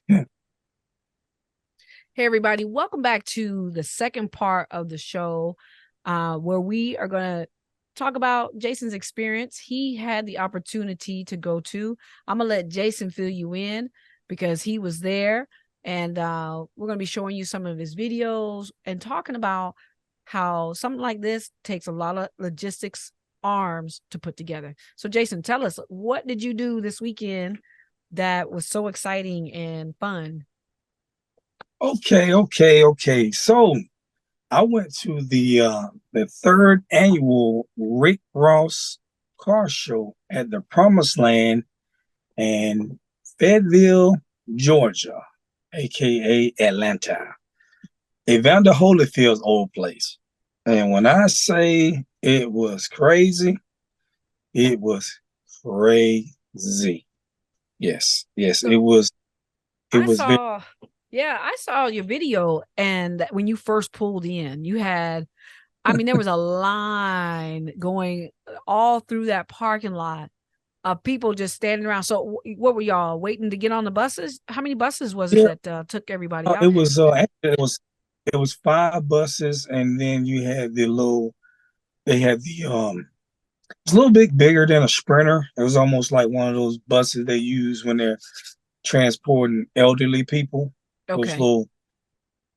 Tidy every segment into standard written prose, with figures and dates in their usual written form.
Hey, everybody, welcome back to the second part of the show where we are going to talk about Jason's experience. He had the opportunity to go to. I'm going to let Jason fill you in because he was there. And we're going to be showing you some of his videos and talking about how something like this takes a lot of logistics arms to put together. So, Jason, tell us, what did you do this weekend that was so exciting and fun? Okay. So I went to the third annual Rick Ross car show at the Promised Land in Fayetteville, Georgia, aka Atlanta. Evander Holyfield's old place. And when I say it was crazy, it was crazy. Yes, So, it I was very saw, yeah, I saw your video, and when you first pulled in, you had, I mean, there was a line going all through that parking lot of people just standing around. So, what were y'all waiting to get on the buses? How many buses was it yeah, that took everybody it out there? was actually it was five buses, and then you had they had it's a little bit bigger than a Sprinter. It was almost like one of those buses they use when they're transporting elderly people. Those Okay. little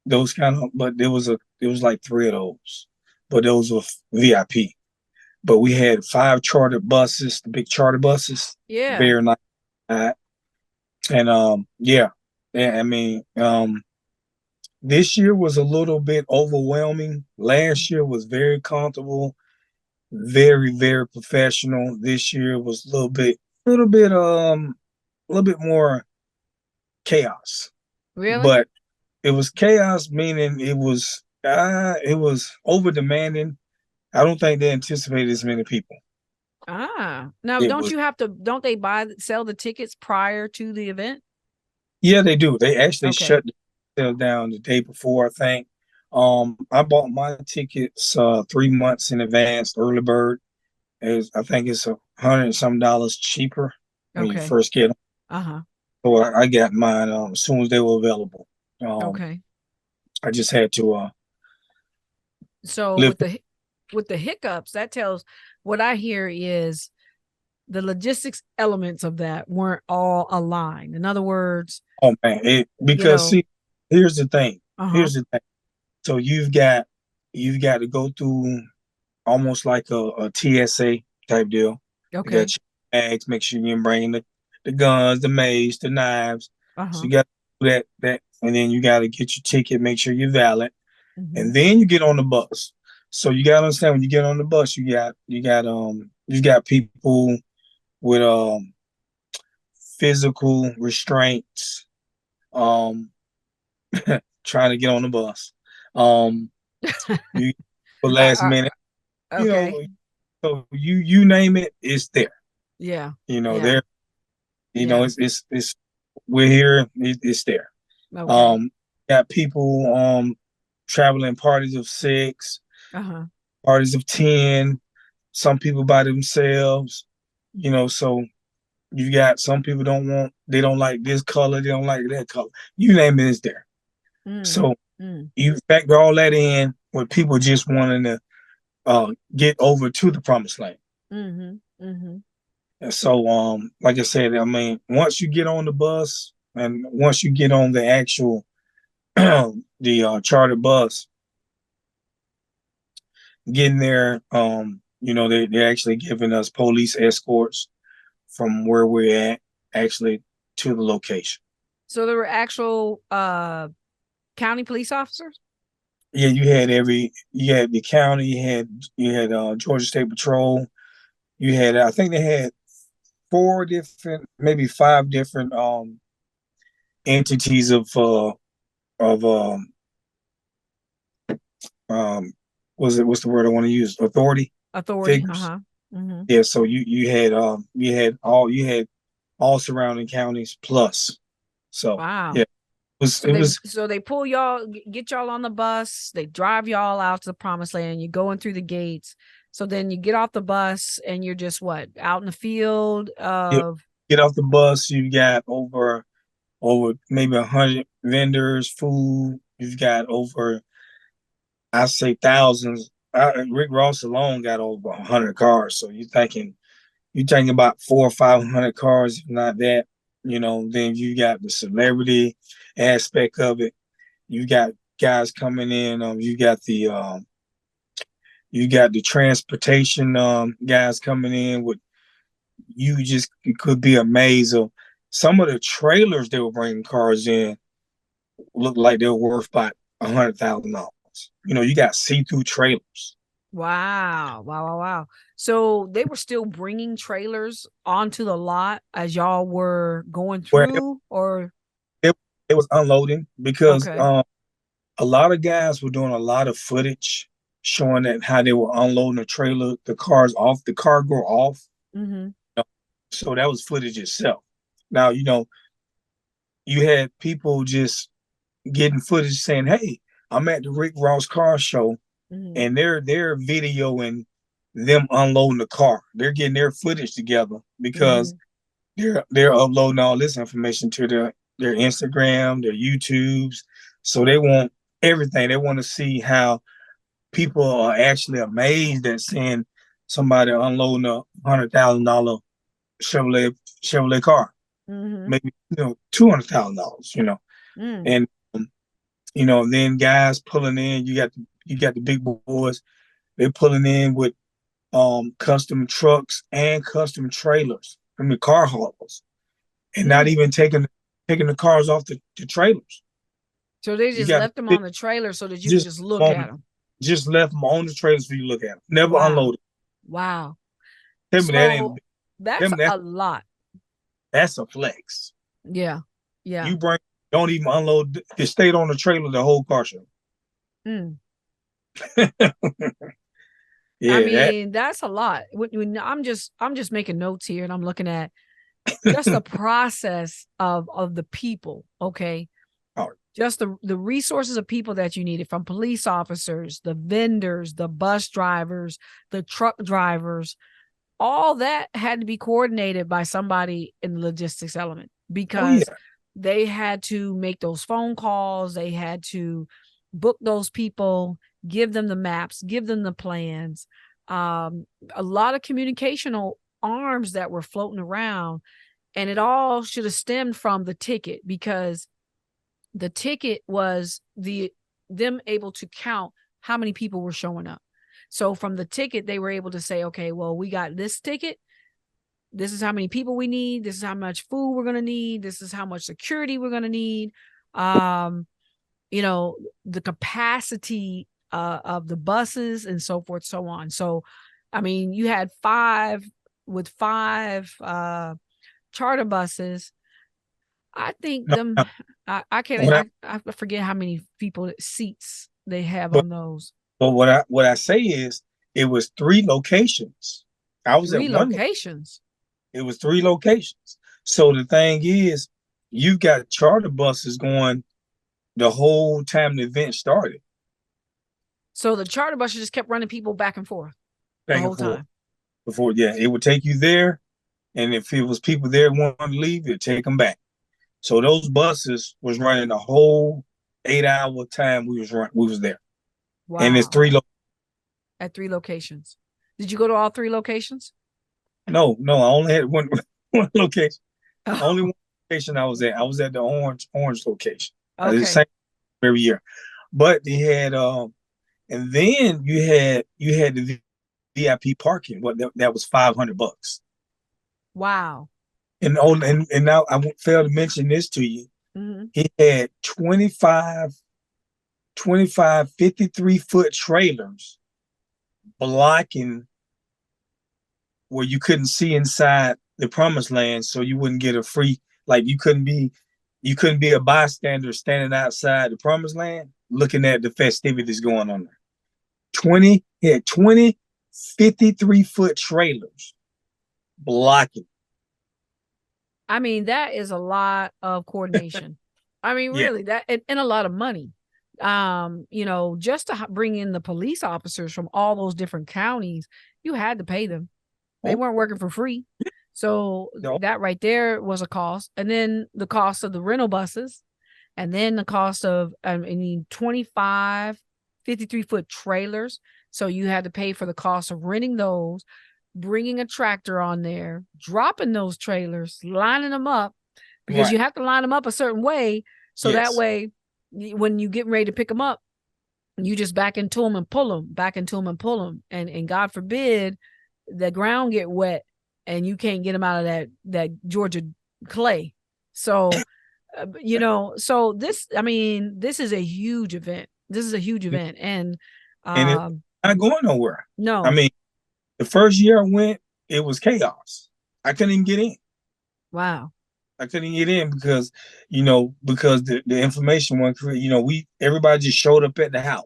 those kind of, but there was like three of those, but those were VIP. But we had five chartered buses, the big charter buses, Yeah. very nice. And yeah, I mean, this year was a little bit overwhelming. Last year was very comfortable, very professional. This year was little bit a little bit more chaos. Really? But it was chaos meaning it was over demanding. I don't think they anticipated as many people. Ah. Now, It don't was you have to, don't they sell the tickets prior to the event? Yeah, they do. They actually Okay. shut the sale down the day before, I think. I bought my tickets 3 months in advance, early bird. I think it's $100 and some dollars cheaper when you Okay. first get them. Uh-huh. So I got mine as soon as they were available. Um, Okay. I just had to So live. with the hiccups, that tells what I hear is the logistics elements of that weren't all aligned. In other words, Oh man, you because know, see, here's the thing. uh-huh. Here's the thing. So you've got to go through almost like a TSA type deal. You got Okay. your bags, make sure you're bringing the guns, the mace, the knives. So Uh-huh. you got to do that, and then you got to get your ticket, make sure you're valid, Hmm. and then you get on the bus. So you got to understand when you get on the bus, you got people with physical restraints, um, trying to get on the bus. Um, you for last I, minute, you know, okay. so you name it, it's there. Yeah. You know, Yeah. there. Yeah. It's we're here. It's there. Okay. Um, got people traveling parties of six, Uh-huh. parties of 10. Some people by themselves. So you got some people they don't like this color, they don't like that color. You name it, it's there. Mm. So Mm. you factor all that in with people just wanting to get over to the promised land. Mm-hmm. Mm-hmm. And so, like I said, I mean, once you get on the bus and once you get on the actual the charter bus, getting there, they're actually giving us police escorts from where we're at, actually to the location. So there were actual county police officers? Yeah, you had the county, you had Georgia State Patrol, you had I think they had four different, maybe five different entities of um what's the word I want to use? Authority Authority. figures. Uh-huh. Mm-hmm. Yeah, so you had all surrounding counties plus. So yeah, Wow. it was So they pull y'all, get y'all on the bus, they drive y'all out to the promised land, you're going through the gates. So then you get off the bus and you're just what, out in the field you of get off the bus, you got over over maybe 100 vendors, food. You've got over, I say thousands. Rick Ross alone got over 100 cars. So you're thinking about 400 or 500 cars, if not that. Then you got the celebrity aspect of it. You got guys coming in. You got the transportation guys coming in with you. Just could be amazed of some of the trailers they were bringing cars in looked like they were worth about $100,000. You got see-through trailers. Wow. Wow. Wow. Wow. So they were still bringing trailers onto the lot as y'all were going Where through, or it was unloading because okay. a lot of guys were doing a lot of footage showing that how they were unloading the trailer, the cars off, the cargo off. Mm-hmm. So that was footage itself. Now, you had people just getting footage saying, "Hey, I'm at the Rick Ross car show," Mm-hmm. and they're videoing them unloading the car. They're getting their footage together because Mm-hmm. they're uploading all this information to their Instagram, their YouTubes. So they want everything. They want to see how people are actually amazed at seeing somebody unloading $100,000 Chevrolet Chevrolet car, Mm-hmm. maybe $200,000. Mm. And then guys pulling in. You got the big boys. They're pulling in with custom trucks and custom trailers from the car haulers, and not Mm. even taking the cars off the trailers. So they You just got left them on the trailer so that you could just just look at on them. just left them on the trailers for you to look at them. Never Wow. unloaded. Wow. Tell me that ain't So that's tell me that's a lot. that's a flex. Yeah. Yeah. You bring don't even unload. It stayed on the trailer the whole car show. Mm. I Yeah, that. mean, that's a lot. When I'm just making notes here and I'm looking at just the process of the people, okay? Oh, Just the resources of people that you needed, from police officers, the vendors, the bus drivers, the truck drivers, all that had to be coordinated by somebody in the logistics element, oh because yeah. they had to make those phone calls, they had to book those people, give them the maps, give them the plans. A lot of communicational arms that were floating around, and it all should have stemmed from the ticket, because the ticket was them able to count how many people were showing up. So from the ticket, they were able to say, okay, well, we got this ticket. This is how many people we need. This is how much food we're going to need. This is how much security we're going to need. Um, you know, the capacity of the buses and so forth, so on. So, I mean, you had five charter buses. I think No, them. no. I can't. What I, I forget how many people seats they have but on those. but what I say is it was three locations. I was at Three one. locations. It was three locations. So the thing is, you got charter buses going the whole time the event started, So the charter bus just kept running people back and forth the back and whole forth. time. Before, yeah, it would take you there, and if it was people there wanting to leave, it'd take them back. So those buses was running the whole 8 hour time we was there, and it's Wow. three. At three locations. Did you go to all three locations? No, no, I only had one one location. Only Oh, one location I was at. I was at the orange location. I did the okay. same every year, but they had and then you had the VIP parking. What that was $500. Wow. And now I failed to mention this to you. Mm-hmm. He had 25 53-foot trailers blocking where you couldn't see inside the promised land, so you wouldn't get a free, like you couldn't be a bystander standing outside the promised land looking at the festivities going on there. 20 he had 20 53-foot trailers blocking. I mean, that is a lot of coordination. I mean, Yeah. really, that and a lot of money. Just to bring in the police officers from all those different counties, you had to pay them. They Oh, weren't working for free. So No, that right there was a cost. And then the cost of the rental buses, and then the cost of, I mean, 25, 53-foot trailers. So you had to pay for the cost of renting those, bringing a tractor on there, dropping those trailers, lining them up, because right. you have to line them up a certain way. So that Yes. way, when you get ready to pick them up, you just back into them and pull them, back into them and pull them. And God forbid the ground get wet and you can't get them out of that Georgia clay. So, so this, I mean, this is a huge event. This is a huge event. And And it's um, not going nowhere. I no, mean, the first year I went, it was chaos. I couldn't even get in. wow. I couldn't get in because, because the information wasn't correct. Everybody just showed up at the house,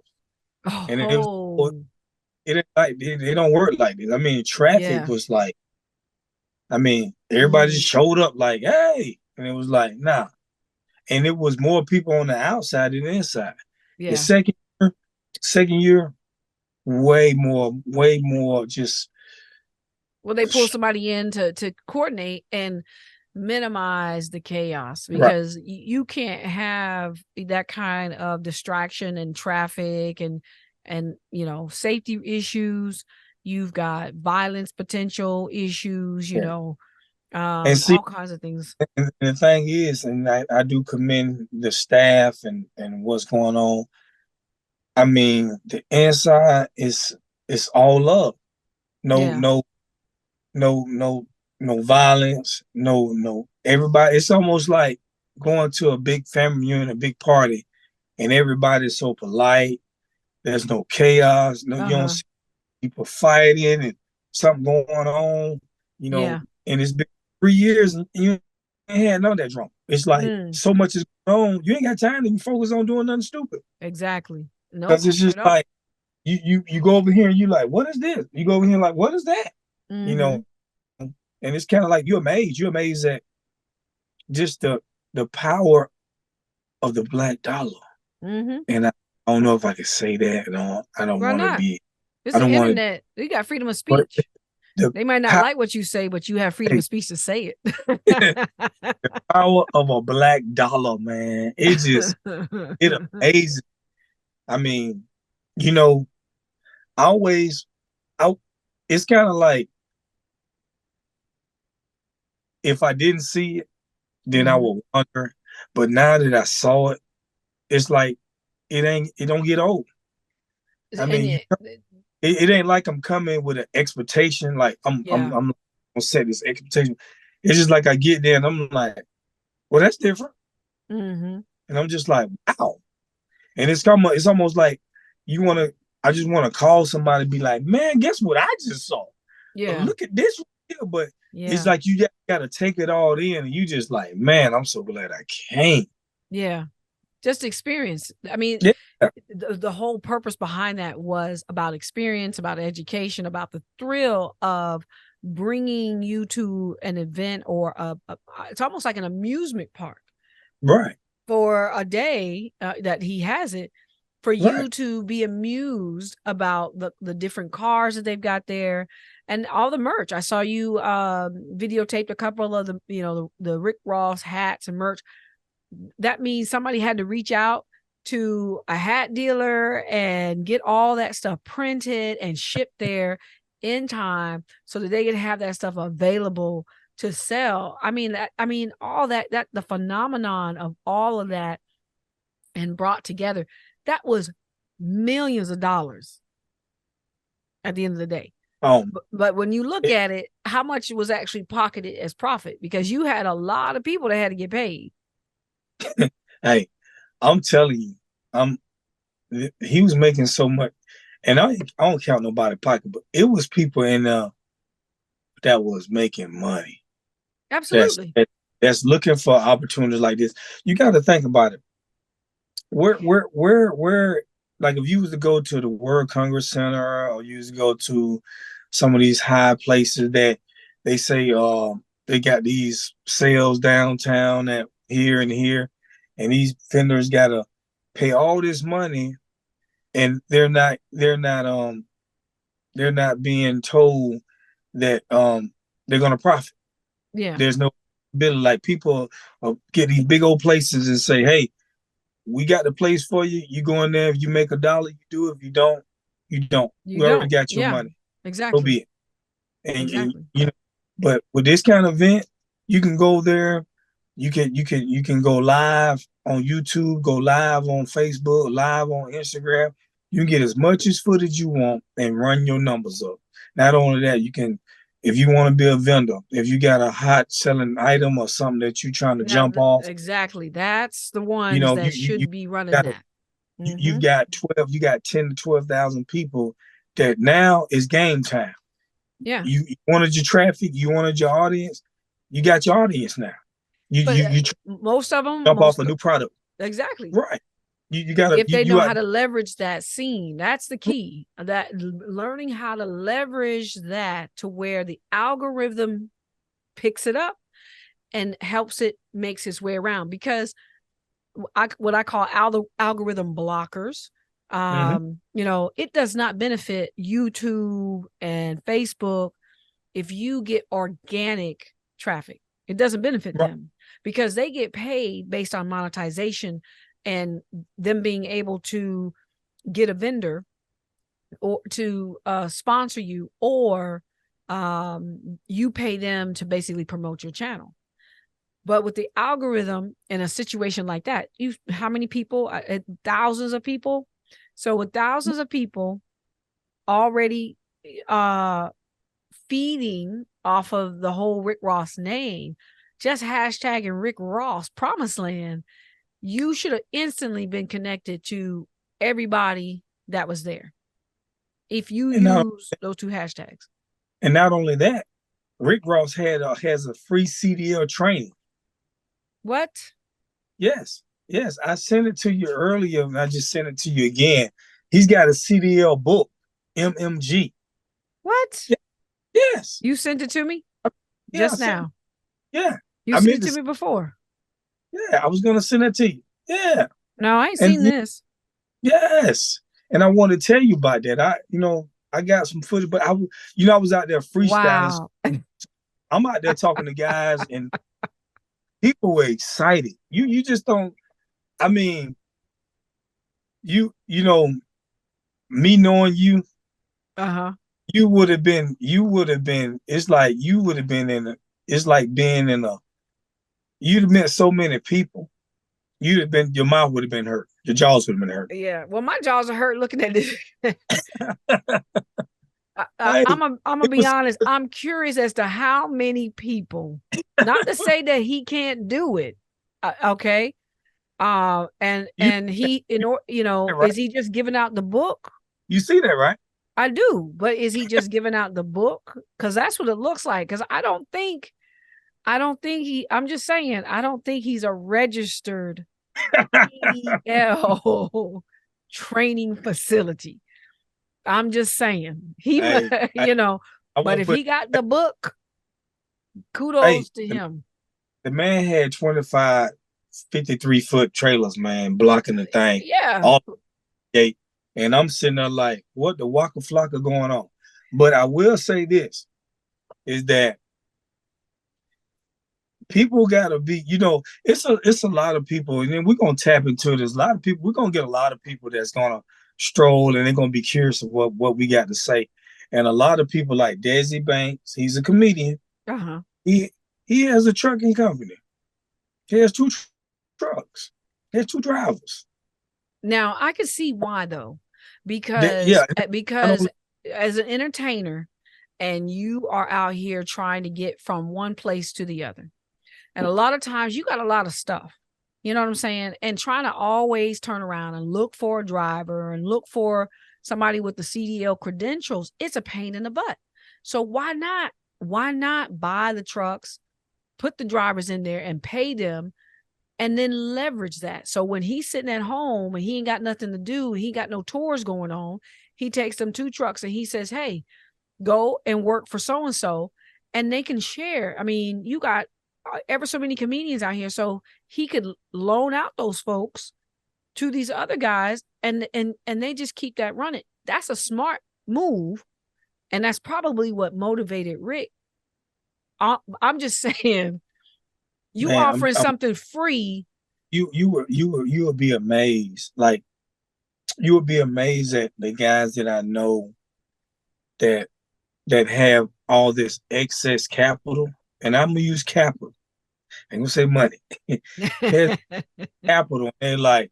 and Oh, it ain't like it don't work like this. I mean, traffic yeah. was like, I mean, everybody Mm, just showed up like, hey, and it was like, nah, and it was more people on the outside than the inside. The yeah. second year, way more, just Well, they pull somebody in to coordinate and minimize the chaos, right. because you can't have that kind of distraction and traffic and safety issues. You've got violence potential issues, Yeah. And see, all kinds of things. and the thing is, and I do commend the staff and what's going on. I mean, the inside is it's all love. No, Yeah. no, no, no violence. No. Everybody. It's almost like going to a big family reunion, a big party, and everybody's so polite. There's no chaos. No, you don't Uh-huh. see people fighting and something going on. You know, Yeah. and it's been 3 years and you ain't had none of that drama. It's like Mm, so much is going on. You ain't got time to focus on doing nothing stupid exactly. Nope. because it's just Nope. like you go over here and you like, what is this? You go over here and like, what is that? You Mm-hmm. know, and it's kind of like you're amazed at just the power of the black dollar. Mm-hmm. And I don't know if I can say that. I don't Why want to not? be. It's I the don't want to. internet. You got freedom of But speech. the They might not power, like what you say, but you have freedom of speech to say the it. power of a black dollar, man. It amazes. I mean, you know, I always, I. It's kind of like if I didn't see it, then I Hmm. would wonder. But now that I saw it, it's like it don't get old. I And mean, it ain't like I'm coming with an expectation. Like yeah. I'm gonna set this expectation. It's just like I get there and I'm like, well, that's different, Hmm. and I'm just like, wow. And it's almost like you want to. I just want to call somebody and be like, man, guess what I just saw? Yeah. Look at this here. But it's Yeah. like you got to take it all in, and you just like, man, I'm so glad I came. Yeah. Just experience. I mean, Yeah, the whole purpose behind that was about experience, about education, about the thrill of bringing you to an event or it's almost like an amusement park right, for a day that he has it, for right. you to be amused about the different cars that they've got there and all the merch. I saw you videotaped a couple of the Rick Ross hats and merch. That means somebody had to reach out to a hat dealer and get all that stuff printed and shipped there in time so that they could have that stuff available to sell. I mean all that the phenomenon of all of that and brought together, that was millions of dollars at the end of the day. Um, But when you look it, at it, how much was actually pocketed as profit? Because you had a lot of people that had to get paid. hey, I'm telling you, I'm he was making so much, and I don't count nobody pocket, but it was people in that was making money. That's Absolutely. that, that's looking for opportunities like this. You got to think about it. Where, like if you was to go to the World Congress Center or you was to go to some of these high places that they say they got these sales downtown at here and here, and these vendors gotta pay all this money and they're not being told that they're gonna profit. Yeah. There's no ability. Like people get these big old places and say, "Hey, we got the place for you. You go in there. If you make $1, you do it. If you don't, you don't. You We already don't. got your Yeah. money. So Exactly. be it." And Exactly. you know, but with this kind of event, you can go there. You can go live on YouTube, go live on Facebook, live on Instagram. You can get as much as footage you want and run your numbers up. Not only that, you can, if you want to be a vendor, if you got a hot selling item or something that you're trying to Now, jump off, exactly. That's the ones you that you should be running got a, that. you've Mm-hmm. got 12, you got 10 to 12,000 people that now is game time. Yeah. You wanted your traffic, you wanted your audience, you got your audience now. You But you you most of them, jump off a new product, exactly. right? You gotta If they know you how out to leverage that scene, that's the key. That learning how to leverage that to where the algorithm picks it up and helps it makes its way around. Because what I call algorithm blockers, mm-hmm, it does not benefit YouTube and Facebook if you get organic traffic. It doesn't benefit right. them because they get paid based on monetization and them being able to get a vendor or to sponsor you, or you pay them to basically promote your channel. But with the algorithm in a situation like that, how many people? Thousands of people. So with thousands of people already uh feeding off of the whole Rick Ross name, just hashtagging Rick Ross Promised Land, you should have instantly been connected to everybody that was there if you And not use those two hashtags. and not only that, Rick Ross has a free CDL training. What? Yes, yes, I sent it to you earlier, and I just sent it to you again. He's got a CDL book, MMG. What? Yeah, yes, You sent it to me yeah, just now. yeah. You I sent meant it to to. me before. Yeah, I was gonna send it to you. Yeah, No, I ain't and seen this. yes, and I want to tell you about that. I got some footage, but I was out there freestyling. Wow. I'm out there talking to guys, and people were excited. You just don't. I mean, you know me knowing you, Uh-huh. you would have been. It's like you would have been in. It's like being in a. You'd have met so many people. You'd have been. Your mouth would have been hurt. Your jaws would have been hurt. Yeah. Well, my jaws are hurt looking at this. Hey, I'm gonna it be was. honest. I'm curious as to how many people. Not to say that he can't do it. Okay. And You he right. is he just giving out the book? You see that, right? I do, but is he just giving out the book? Because that's what it looks like. Because I don't think he. I'm just saying. I don't think he's a registered PDL training facility. I'm just saying he, Hey, I, I but want to if put. he got the book, Hey, kudos to him. the man had 25, 53-foot trailers, man, blocking the thing Yeah. all day, and I'm sitting there like, what the waka flocka going on? But I will say this is that people gotta be, it's a lot of people, and then we're gonna tap into this. A lot of people, we're gonna get a lot of people that's gonna stroll and they're gonna be curious of what we got to say. And a lot of people like Desi Banks, he's a comedian. Uh-huh. He he has a trucking company. He has two trucks. He has two drivers. Now I can see why though, Yeah, I because don't. as an entertainer, and you are out here trying to get from one place to the other, and a lot of times you got a lot of stuff. You know what I'm saying? And trying to always turn around and look for a driver and look for somebody with the CDL credentials, it's a pain in the butt. So why not? Why not buy the trucks, put the drivers in there and pay them, and then leverage that? So when he's sitting at home and he ain't got nothing to do, he got no tours going on, he takes them two trucks and he says, hey, go and work for so and so, and they can share. I mean, you got ever so many comedians out here, so he could loan out those folks to these other guys, and they just keep that running. That's a smart move, and that's probably what motivated Rick I'm just saying, you Man, offering something free. you would be amazed. Like you would be amazed at the guys that I know that have all this excess capital, and I'm gonna use capital. I'm gonna say money. There's capital, and like,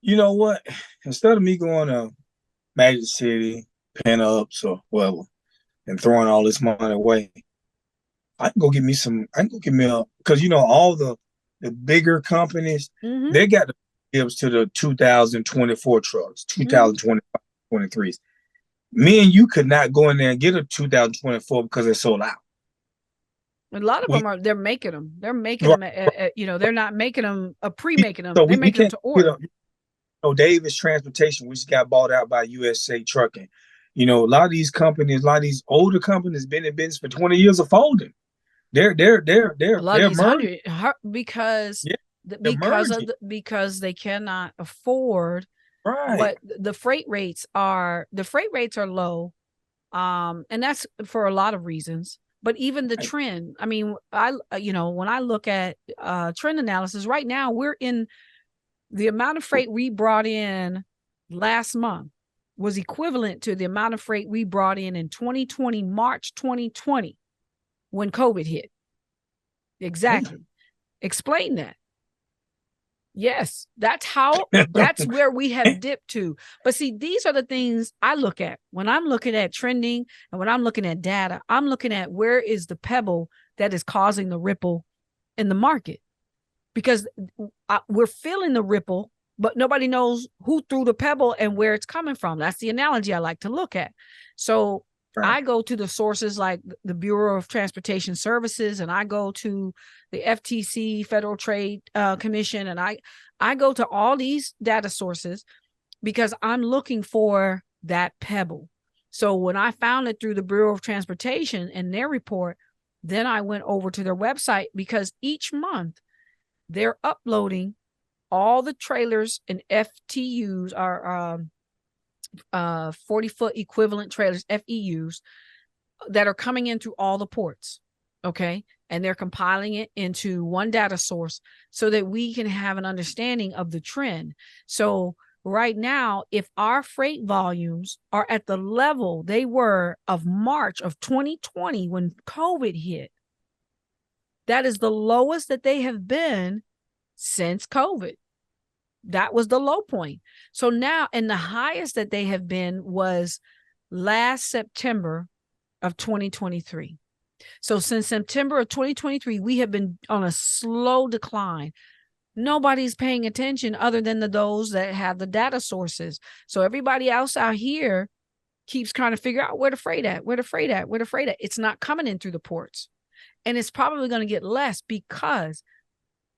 you know what? Instead of me going to Magic City, ups or whatever, and throwing all this money away, I can go get me some. I can go get me a because all the bigger companies Mm-hmm. they got the gives to the 2024 trucks, Mm-hmm. 2025, 23s. Me and you could not go in there and get a 2024 because they're sold out. A lot of We them are. They're making them. They're making right, them. They're not making them. Pre-making them. so They're we making them can't to get order. Davis Transportation, which got bought out by USA Trucking. A lot of these companies, a lot of these older companies, been in business for 20 years of folding. A lot of They're these merging. because Yeah, they're merging. because they cannot afford Right. what the freight rates are. The freight rates are low, and that's for a lot of reasons. But even the Right. trend, I mean, when I look at trend analysis right now, we're in the amount of freight we brought in last month was equivalent to the amount of freight we brought in 2020, March 2020, when COVID hit. Yeah. Exactly. Explain that. Yes, that's where we have dipped to. But see, these are the things I look at when I'm looking at trending and when I'm looking at data. I'm looking at where is the pebble that is causing the ripple in the market, because we're feeling the ripple, but nobody knows who threw the pebble and where it's coming from. That's the analogy I like to look at. So Right. I go to the sources like the Bureau of Transportation Services, and I go to the FTC, Federal Trade Commission, and I go to all these data sources because I'm looking for that pebble. So when I found it through the Bureau of Transportation and their report, then I went over to their website, because each month they're uploading all the trailers and FTUs are 40-foot equivalent trailers, FEUs, that are coming in through all the ports. Okay. And they're compiling it into one data source so that we can have an understanding of the trend. So right now, if our freight volumes are at the level they were of March of 2020 when COVID hit, that is the lowest that they have been since COVID. That was the low point. So now, and the highest that they have been was last September of 2023. So since September of 2023, we have been on a slow decline. Nobody's paying attention other than those that have the data sources. So everybody else out here keeps trying to figure out where the freight at, where the freight at, where the freight at. It's not coming in through the ports. And it's probably going to get less because,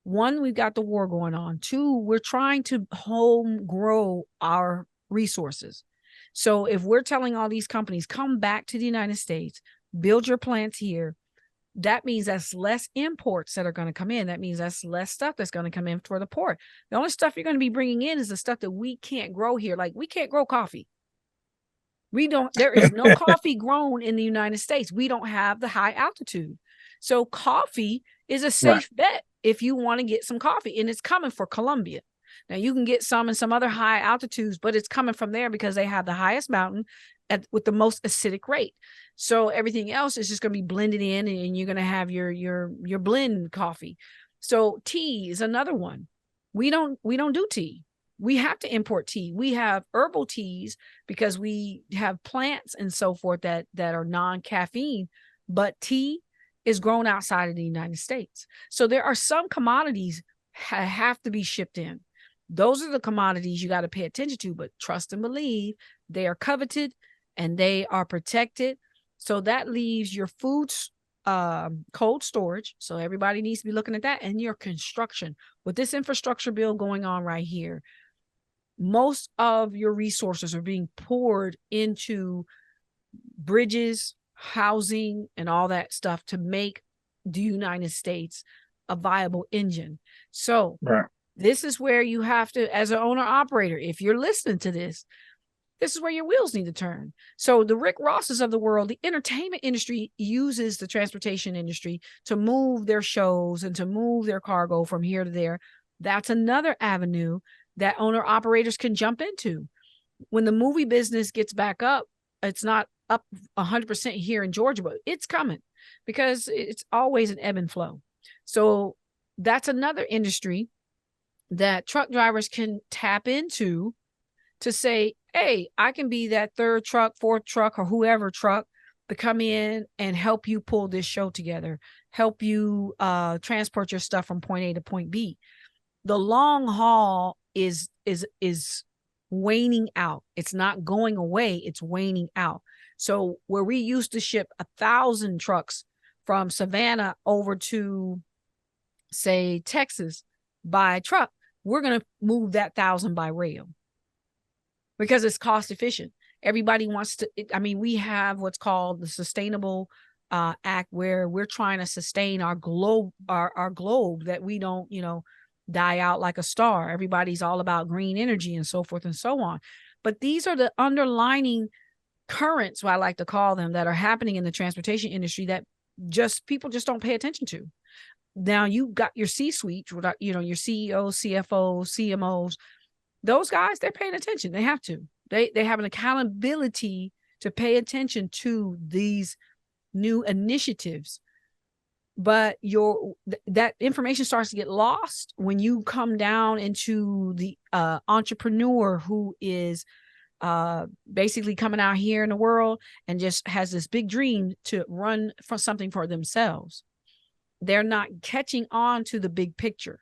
one, we've got the war going on. Two, we're trying to home grow our resources. So if we're telling all these companies, come back to the United States, build your plants here, that means that's less imports that are going to come in. That means that's less stuff that's going to come in for the port. The only stuff you're going to be bringing in is the stuff that we can't grow here. Like, we can't grow coffee. There is no coffee grown in the United States. We don't have the high altitude. So coffee is a Right. safe bet if you want to get some coffee, and it's coming for Colombia. Now you can get some in some other high altitudes, but it's coming from there because they have the highest mountain with the most acidic rate. So everything else is just going to be blended in, and you're going to have your blend coffee. So tea is another one. We don't do tea. We have to import tea. We have herbal teas because we have plants and so forth that are non-caffeine, but tea is grown outside of the United States. So there are some commodities have to be shipped in. Those are the commodities you got to pay attention to, but trust and believe they are coveted and they are protected. So that leaves your foods cold storage. So everybody needs to be looking at that, and your construction. With this infrastructure bill going on right here, most of your resources are being poured into bridges, housing, and all that stuff to make the United States a viable engine. So Right. this is where you have to, as an owner operator, if you're listening to this, this is where your wheels need to turn. So the Rick Rosses of the world, the entertainment industry uses the transportation industry to move their shows and to move their cargo from here to there. That's another avenue that owner operators can jump into. When the movie business gets back up, it's not up 100% here in Georgia, but it's coming because it's always an ebb and flow. So that's another industry that truck drivers can tap into to say, hey, I can be that third truck, fourth truck, or whoever truck to come in and help you pull this show together, help you transport your stuff from point A to point B. The long haul is waning out. It's not going away. It's waning out. So where we used to ship 1,000 trucks from Savannah over to, say, Texas by truck, we're going to move that 1,000 by rail because it's cost efficient. Everybody wants to, I mean, we have what's called the Sustainable Act, where we're trying to sustain our globe, our globe, that we don't, die out like a star. Everybody's all about green energy and so forth and so on. But these are the underlining currents, what I like to call them, that are happening in the transportation industry that people just don't pay attention to. Now you got your C-suite, your CEOs, CFOs, CMOs, those guys, they're paying attention. They have to. They have an accountability to pay attention to these new initiatives. But that information starts to get lost when you come down into the entrepreneur who is basically coming out here in the world and just has this big dream to run for something for themselves. They're not catching on to the big picture.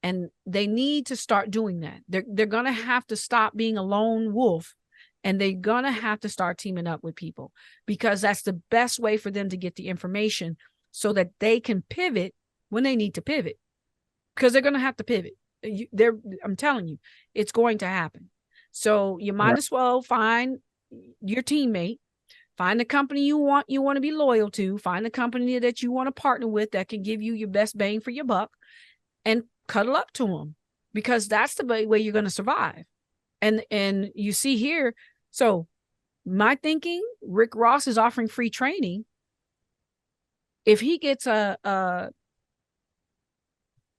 And they need to start doing that. They're going to have to stop being a lone wolf, and they're going to have to start teaming up with people, because that's the best way for them to get the information so that they can pivot when they need to pivot, because they're going to have to pivot. I'm telling you, it's going to happen. So you might as well find your teammate, find the company you want to be loyal to, find the company that you want to partner with that can give you your best bang for your buck, and cuddle up to them, because that's the way you're going to survive. And you see here, so my thinking, Rick Ross is offering free training. If he gets a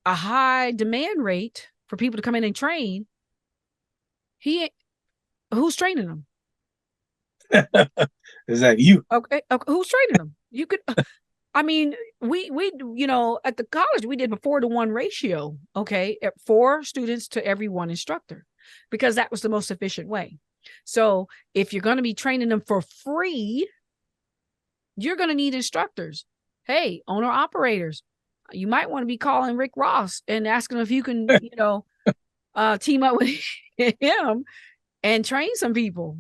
high demand rate for people to come in and train, who's training them? Is that you? Okay, who's training them? You could. I mean, we at the college, we did a 4-to-1 ratio, okay, 4 students to every 1 instructor, because that was the most efficient way. So if you're going to be training them for free, you're going to need instructors. Hey, owner operators, you might want to be calling Rick Ross and asking him if you can, team up with him and train some people,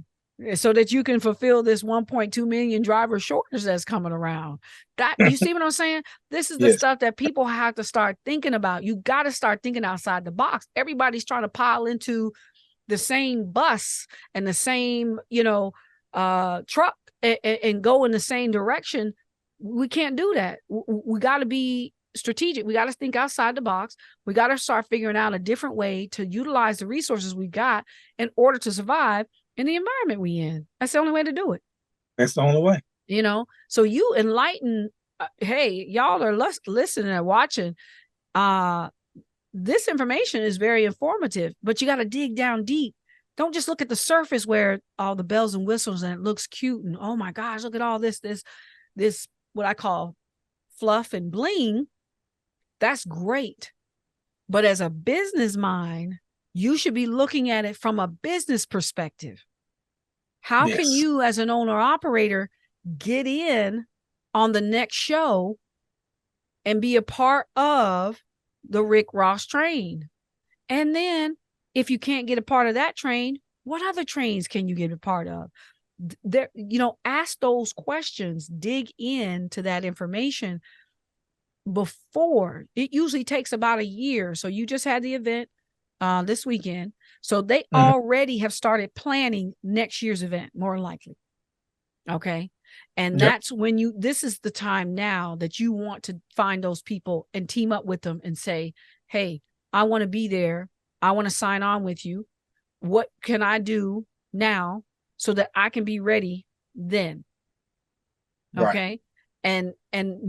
so that you can fulfill this 1.2 million driver shortage that's coming around. That, you see what I'm saying? This is the stuff that people have to start thinking about. You got to start thinking outside the box. Everybody's trying to pile into the same bus and the same, truck and go in the same direction. We can't do that. We got to be strategic. We got to think outside the box. We got to start figuring out a different way to utilize the resources we've got in order to survive in the environment we in. That's the only way to do it. That's the only way. So you enlighten, hey, y'all are listening and watching. This information is very informative, but you got to dig down deep. Don't just look at the surface where all the bells and whistles and it looks cute and, oh my gosh, look at all this, what I call fluff and bling. That's great. But as a business mind, you should be looking at it from a business perspective. How can you, as an owner operator, get in on the next show and be a part of the Rick Ross train? And then if you can't get a part of that train, what other trains can you get a part of? Ask those questions, dig into that information before. It usually takes about a year. So you just had the event this weekend. So they already have started planning next year's event, more likely. Okay. And that's when this is the time now that you want to find those people and team up with them and say, hey, I want to be there. I want to sign on with you. What can I do? now so that I can be ready then. Right. Okay. And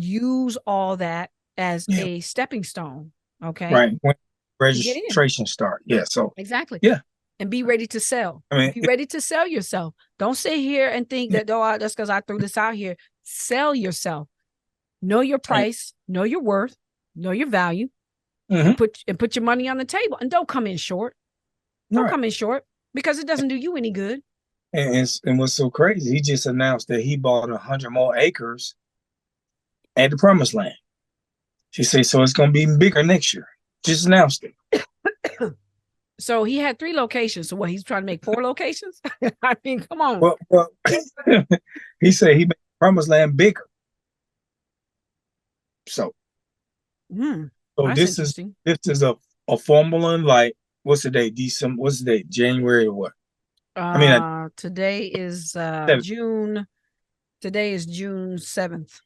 use all that as Yeah. a stepping stone. Okay. Right. When To get in. registration start. Yeah. So Exactly. yeah. And be ready to sell. I mean, Be ready to sell yourself. Don't sit here and think yeah. that, oh, that's because I threw this out here. Sell yourself. Know your And, price, know your worth, know your value, mm-hmm. and put your money on the table. And don't come in short. Don't Right. come in short because it doesn't do you any good. And what's so crazy, he just announced that he bought 100 more acres at the promised land. She said, so it's going to be even bigger next year. Just announced it. So he had 3 locations. So what, he's trying to make 4 locations? I mean, come on. Well he said he made promised land bigger. So, Hmm. so That's interesting. this is a formula like what's the date? December. What's the date? January or what? I mean, Today is June. Today is June 7th.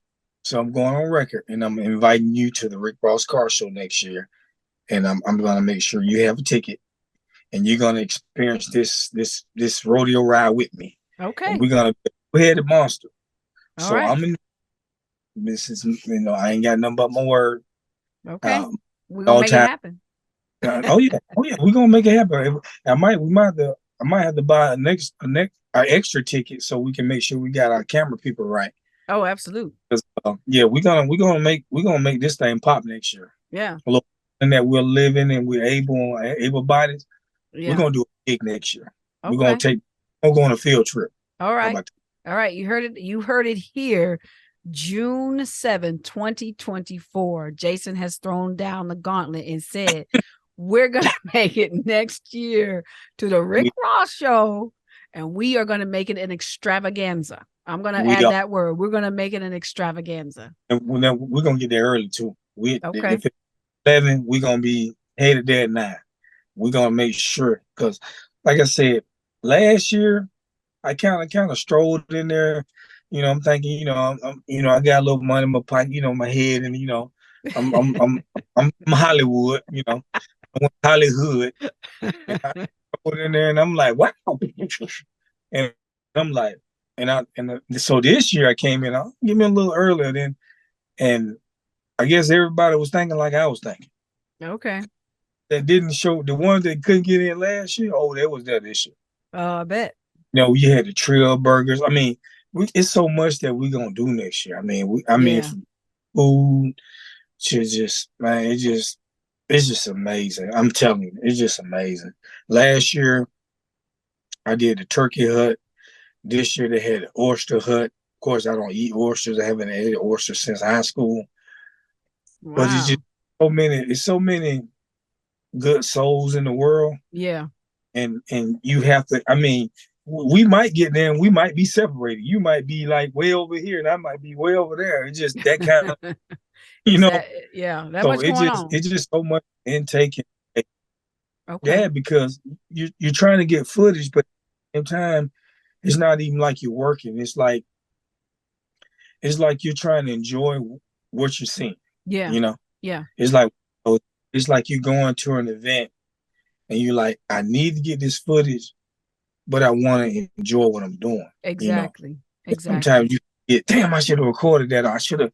so I'm going on record and I'm inviting you to the Rick Ross Car Show next year, and I'm going to make sure you have a ticket and you're going to experience this rodeo ride with me, and Okay. we're going to go ahead and monster. All So right. I'm in. This is I ain't got nothing but my word. Okay. Um, We're gonna all make it time. happen. Oh yeah, we're gonna make it happen. I might have to buy our extra ticket so we can make sure we got our camera people right. Oh, absolute. Yeah, we're gonna make this thing pop next year. Yeah. And that we're living and we're able bodies. We're Yeah. gonna do it big next year. Okay. We're going on a field trip. All How right. about All right. You heard it. You heard it here. June 7th, 2024. Jason has thrown down the gauntlet and said, we're going to make it next year to the Rick we Ross show, and we are going to make it an extravaganza. I'm going to we add are that word. We're going to make it an extravaganza. and we're gonna get there early too. We Okay. if it's 11, we're gonna be headed there at 9. We're gonna make sure because, like I said, last year I kind of strolled in there. I'm thinking, I got a little money in my pocket, my head, and I'm I'm I'm I'm Hollywood. I went Hollywood, and I put in there, and I'm like, wow, and I'm like, so this year I came in, I'll give me a little earlier then, and I guess everybody was thinking like I was thinking. Okay. That didn't show the ones that couldn't get in last year. Oh, that was that this year. I bet. You had the trail burgers. I mean, it's so much that we're gonna do next year. I mean, Yeah. food to just man, it's just amazing. I'm telling you, it's just amazing. Last year I did the turkey hut. This year they had the oyster hut. Of course, I don't eat oysters. I haven't ate oysters since high school. But it's just Wow. so many good souls in the world, Yeah. and you have to. I mean, we might get there and we might be separated. You might be like way over here, and I might be way over there. It's just that kind of, you It's know. that, yeah, that So much going on. it's just so much intake. Okay. Yeah, because you're trying to get footage, but at the same time, it's not even like you're working. It's like you're trying to enjoy what you're seeing. Yeah. You know, Yeah. it's like it's like you're going to an event and you're like, I need to get this footage, but I want to enjoy what I'm doing. You know, Exactly. Exactly. sometimes you get, damn, I should have recorded that. I should have,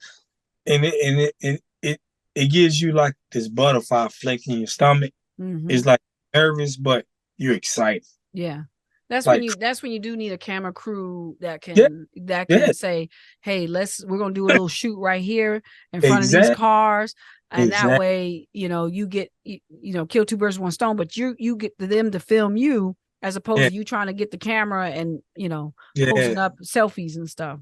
and it gives you like this butterfly flick in your stomach. Hmm. It's like nervous, but you're excited. Yeah. Like, That's when you do need a camera crew yeah, that yeah, can say, hey, we're gonna do a little shoot right here in front of these exactly, cars. And that exactly, way, you get kill 2 birds with 1 stone, but you get them to film you as opposed yeah, to you trying to get the camera and yeah. posing up selfies and stuff.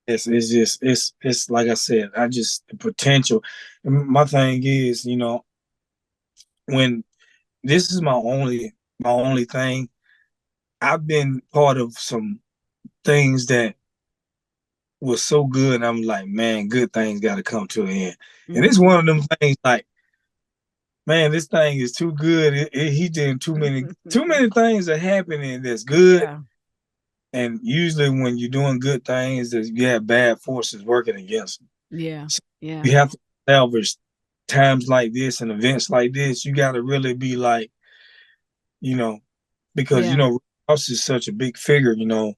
It's just it's like I said, I just the potential. My thing is, when this is my only thing. I've been part of some things that was so good. I'm like, man, good things got to come to an end. And it's Hmm. one of them things like, man, this thing is too good. He did too many things are happening that's good. Yeah. And usually when you're doing good things, you have bad forces working against them. Yeah. So Yeah. you have to salvage times like this and events like this. You got to really be like, you know, because Yeah. Ross is such a big figure, people,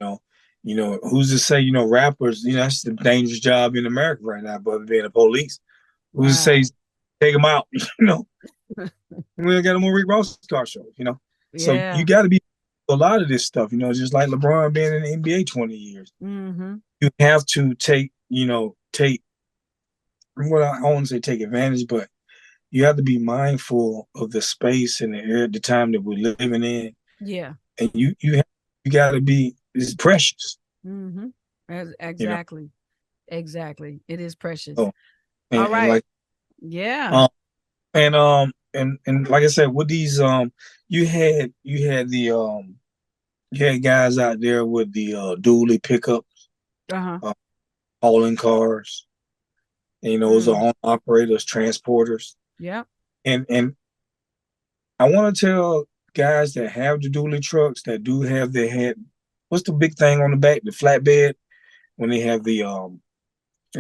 Mm-hmm. who's to say, rappers, that's the dangerous job in America right now, but being a police. Who's to say Wow. take them out, we got a more Rick Ross car show. So you Yeah. got to be a lot of this stuff, just like LeBron being in the NBA 20 years. Mm-hmm. You have to take what I want to say take advantage, but you have to be mindful of the space and the area, the time that we're living in, Yeah. and you got to be it's precious, Mm-hmm. you know. Exactly. Exactly. It is precious. So All and right. like Yeah. um and like I said, with these you had the you had guys out there with the dually pickup Uh-huh. uh, hauling cars. And, those are Mm. own operators, transporters, Yeah. and I want to tell guys that have the dually trucks that do have their head. What's the big thing on the back? The flatbed when they have they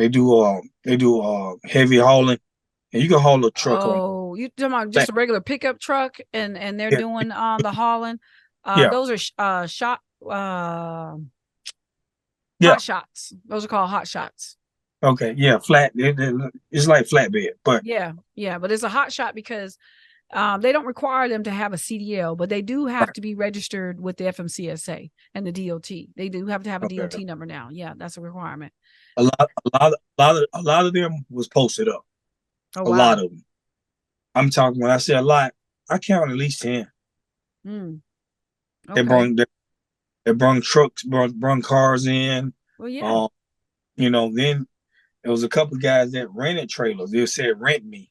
do heavy hauling, and you can haul a truck on Oh, you talking about just that. a regular pickup truck and they're Yeah, doing the hauling. yeah, Those are shot yeah. hot shots. Those are called hot shots. Okay, yeah, flat. It's like flatbed, but Yeah, yeah, but it's a hot shot because they don't require them to have a CDL, but they do have right. to be registered with the FMCSA and the DOT. They do have to have a Okay. DOT number now. Yeah, that's a requirement. A lot of them was posted up. Oh A lot wow. of them. I'm talking when I say a lot, I count at least 10. Mm, They okay. brung they brung trucks, brung cars in. Well, yeah, Um, then there was a couple of guys that rented trailers. They said rent me.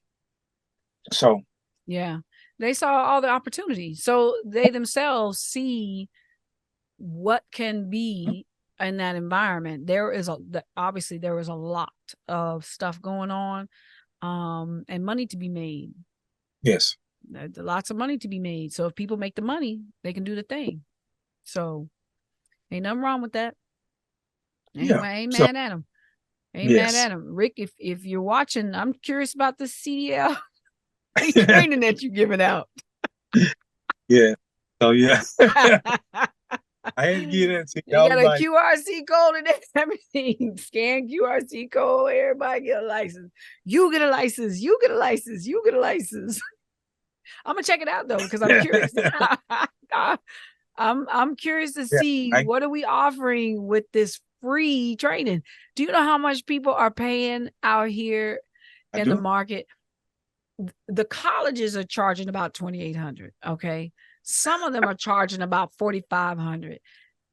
So yeah. They saw all the opportunities, so they themselves see what can be in that environment. There is obviously there is a lot of stuff going on, and money to be made. yes, Lots of money to be made. So if people make the money, they can do the thing. So ain't nothing wrong with that. yeah. Ain't So mad at him. Ain't mad yes, at him. Rick, if you're watching, I'm curious about the CDL training that you're giving out. yeah. So yeah, I had to get that to you. You I got was a like, QRC code and everything. Scan QRC code. Everybody get a license. You get a license. You get a license. You get a license. I'm gonna check it out though because I'm curious. I'm curious to yeah, see I what are we offering with this free training. Do you know how much people are paying out here I in the do. market? The colleges are charging about 2,800. Okay, some of them are charging about 4,500.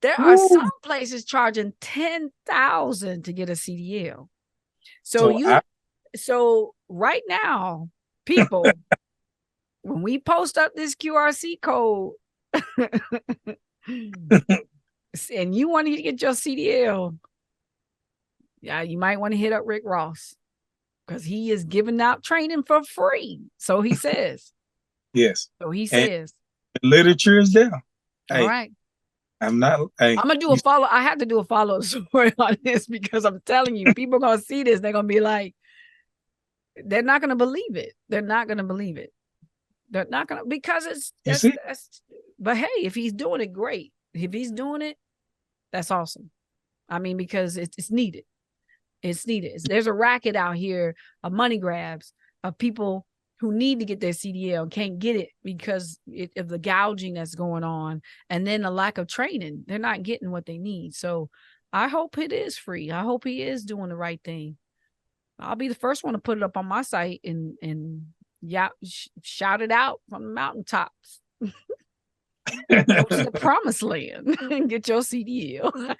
There are some Woo. places charging 10,000 to get a CDL. So So I so right now, people, when we post up this QRC code and you want to get your CDL, yeah, you might want to hit up Rick Ross because he is giving out training for free. So he says. yes, So he and says. the literature is there. All Hey, right. I'm not. Hey, I'm gonna do a follow. I have to do a follow story on this because I'm telling you, people are gonna see this. They're gonna be like, they're not gonna believe it. They're not gonna believe it. They're not gonna because it's you see, that's. But hey, if he's doing it, great. If he's doing it, that's awesome. I mean, because it's needed. It's needed. There's a racket out here of money grabs of people who need to get their CDL and can't get it because of the gouging that's going on and then the lack of training. They're not getting what they need. So I hope it is free. I hope he is doing the right thing. I'll be the first one to put it up on my site and yeah, shout it out from the mountaintops. Go to the promised land and get your CDL.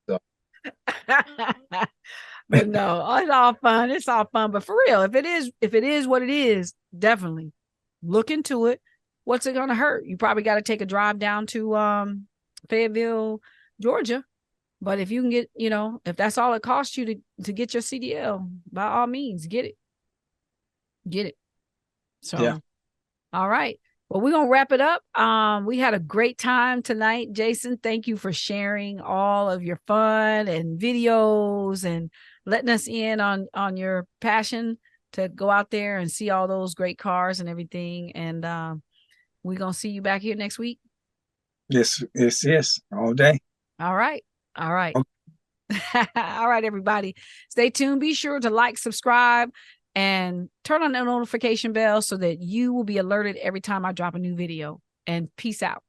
so, But no, it's all fun. It's all fun. But for real, if it is what it is, definitely look into it. What's it gonna hurt? You probably got to take a drive down to Fayetteville, Georgia. But if you can get, if that's all it costs you to get your CDL, by all means, get it. Get it. yeah, So all right. Well, we're gonna wrap it up. We had a great time tonight, Jason. Thank you for sharing all of your fun and videos and letting us in on your passion to go out there and see all those great cars and everything. And we're going to see you back here next week. Yes, yes, yes, all day. All right. All right. Okay. All right, everybody. Stay tuned. Be sure to like, subscribe, and turn on the notification bell so that you will be alerted every time I drop a new video. And peace out.